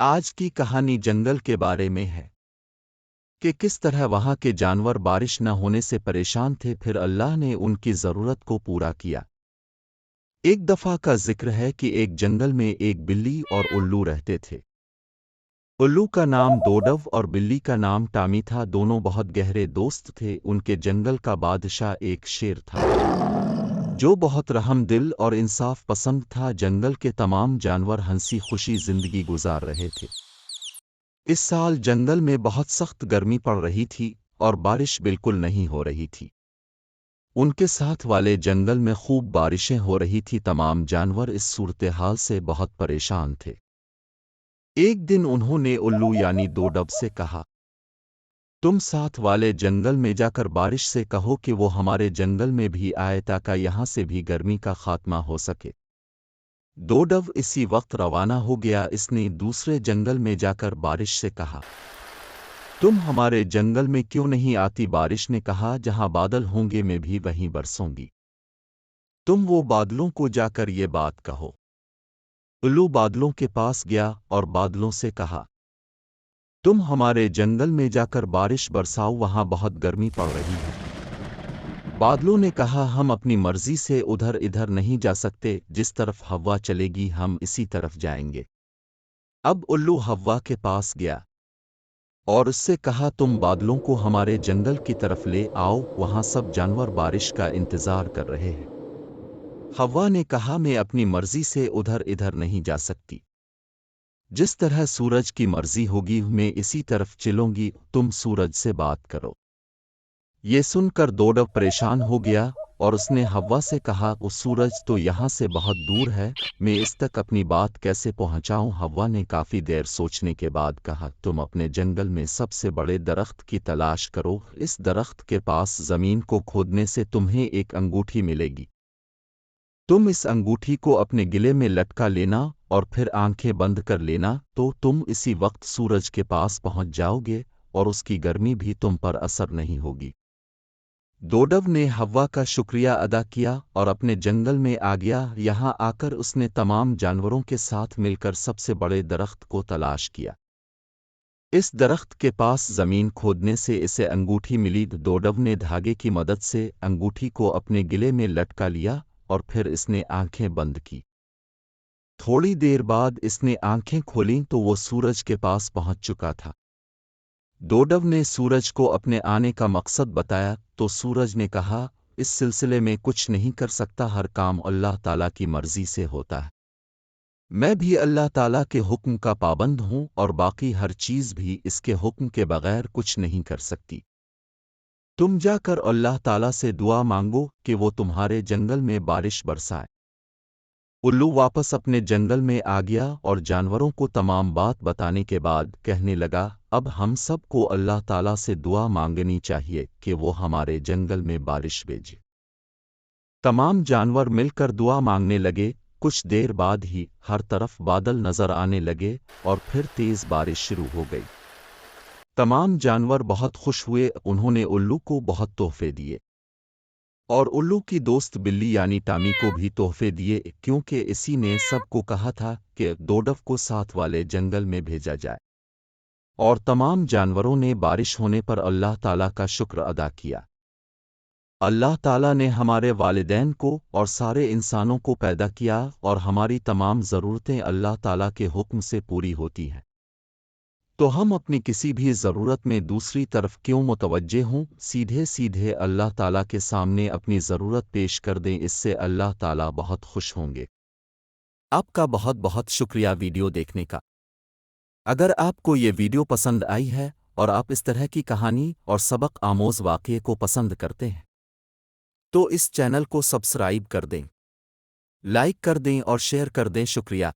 آج کی کہانی جنگل کے بارے میں ہے کہ کس طرح وہاں کے جانور بارش نہ ہونے سے پریشان تھے، پھر اللہ نے ان کی ضرورت کو پورا کیا۔ ایک دفعہ کا ذکر ہے کہ ایک جنگل میں ایک بلی اور الو رہتے تھے۔ الو کا نام ڈوڈو اور بلی کا نام ٹامی تھا، دونوں بہت گہرے دوست تھے۔ ان کے جنگل کا بادشاہ ایک شیر تھا جو بہت رحم دل اور انصاف پسند تھا۔ جنگل کے تمام جانور ہنسی خوشی زندگی گزار رہے تھے۔ اس سال جنگل میں بہت سخت گرمی پڑ رہی تھی اور بارش بالکل نہیں ہو رہی تھی۔ ان کے ساتھ والے جنگل میں خوب بارشیں ہو رہی تھی۔ تمام جانور اس صورتحال سے بہت پریشان تھے۔ ایک دن انہوں نے الو یعنی ڈوڈو سے کہا، تم ساتھ والے جنگل میں جا کر بارش سے کہو کہ وہ ہمارے جنگل میں بھی آئے تاکہ یہاں سے بھی گرمی کا خاتمہ ہو سکے۔ ڈوڈو اسی وقت روانہ ہو گیا۔ اس نے دوسرے جنگل میں جا کر بارش سے کہا، تم ہمارے جنگل میں کیوں نہیں آتی؟ بارش نے کہا، جہاں بادل ہوں گے میں بھی وہیں برسوں گی۔ تم وہ بادلوں کو جا کر یہ بات کہو۔ الو بادلوں کے پاس گیا اور بادلوں سے کہا، تم ہمارے جنگل میں جا کر بارش برساؤ، وہاں بہت گرمی پڑ رہی ہے۔ بادلوں نے کہا، ہم اپنی مرضی سے ادھر نہیں جا سکتے، جس طرف ہوا چلے گی ہم اسی طرف جائیں گے۔ اب الو ہوا کے پاس گیا اور اس سے کہا، تم بادلوں کو ہمارے جنگل کی طرف لے آؤ، وہاں سب جانور بارش کا انتظار کر رہے ہیں۔ ہوا نے کہا، میں اپنی مرضی سے ادھر نہیں جا سکتی، جس طرح سورج کی مرضی ہوگی میں اسی طرف چلوں گی، تم سورج سے بات کرو۔ یہ سن کر ڈوڈو پریشان ہو گیا اور اس نے ہوا سے کہا، وہ سورج تو یہاں سے بہت دور ہے، میں اس تک اپنی بات کیسے پہنچاؤں؟ ہوا نے کافی دیر سوچنے کے بعد کہا، تم اپنے جنگل میں سب سے بڑے درخت کی تلاش کرو، اس درخت کے پاس زمین کو کھودنے سے تمہیں ایک انگوٹھی ملے گی۔ تم اس انگوٹھی کو اپنے گلے میں لٹکا لینا اور پھر آنکھیں بند کر لینا، تو تم اسی وقت سورج کے پاس پہنچ جاؤ گے اور اس کی گرمی بھی تم پر اثر نہیں ہوگی۔ ڈوڈو نے ہوا کا شکریہ ادا کیا اور اپنے جنگل میں آ گیا۔ یہاں آ کر اس نے تمام جانوروں کے ساتھ مل کر سب سے بڑے درخت کو تلاش کیا۔ اس درخت کے پاس زمین کھودنے سے اسے انگوٹھی ملی۔ ڈوڈو نے دھاگے کی مدد سے انگوٹھی کو اپنے گلے میں لٹکا لیا اور پھر اس نے آنکھیں بند کی۔ تھوڑی دیر بعد اس نے آنکھیں کھولیں تو وہ سورج کے پاس پہنچ چکا تھا۔ ڈوڈو نے سورج کو اپنے آنے کا مقصد بتایا تو سورج نے کہا، اس سلسلے میں کچھ نہیں کر سکتا، ہر کام اللہ تعالیٰ کی مرضی سے ہوتا ہے۔ میں بھی اللہ تعالیٰ کے حکم کا پابند ہوں اور باقی ہر چیز بھی اس کے حکم کے بغیر کچھ نہیں کر سکتی۔ تم جا کر اللہ تعالیٰ سے دعا مانگو کہ وہ تمہارے جنگل میں بارش برسائے۔ الو واپس اپنے جنگل میں آ گیا اور جانوروں کو تمام بات بتانے کے بعد کہنے لگا، اب ہم سب کو اللہ تعالیٰ سے دعا مانگنی چاہیے کہ وہ ہمارے جنگل میں بارش بھیجے۔ تمام جانور مل کر دعا مانگنے لگے۔ کچھ دیر بعد ہی ہر طرف بادل نظر آنے لگے اور پھر تیز بارش شروع ہو گئی۔ تمام جانور بہت خوش ہوئے، انہوں نے الو کو بہت تحفے دیے اور الو کی دوست بلی یعنی ٹامی کو بھی تحفے دیے، کیونکہ اسی نے سب کو کہا تھا کہ ڈوڈو کو ساتھ والے جنگل میں بھیجا جائے۔ اور تمام جانوروں نے بارش ہونے پر اللہ تعالیٰ کا شکر ادا کیا۔ اللہ تعالیٰ نے ہمارے والدین کو اور سارے انسانوں کو پیدا کیا اور ہماری تمام ضرورتیں اللہ تعالیٰ کے حکم سے پوری ہوتی ہیں، تو ہم اپنی کسی بھی ضرورت میں دوسری طرف کیوں متوجہ ہوں؟ سیدھے اللہ تعالیٰ کے سامنے اپنی ضرورت پیش کر دیں، اس سے اللہ تعالیٰ بہت خوش ہوں گے۔ آپ کا بہت بہت شکریہ ویڈیو دیکھنے کا۔ اگر آپ کو یہ ویڈیو پسند آئی ہے اور آپ اس طرح کی کہانی اور سبق آموز واقعے کو پسند کرتے ہیں تو اس چینل کو سبسکرائب کر دیں، لائک کر دیں اور شیئر کر دیں۔ شکریہ۔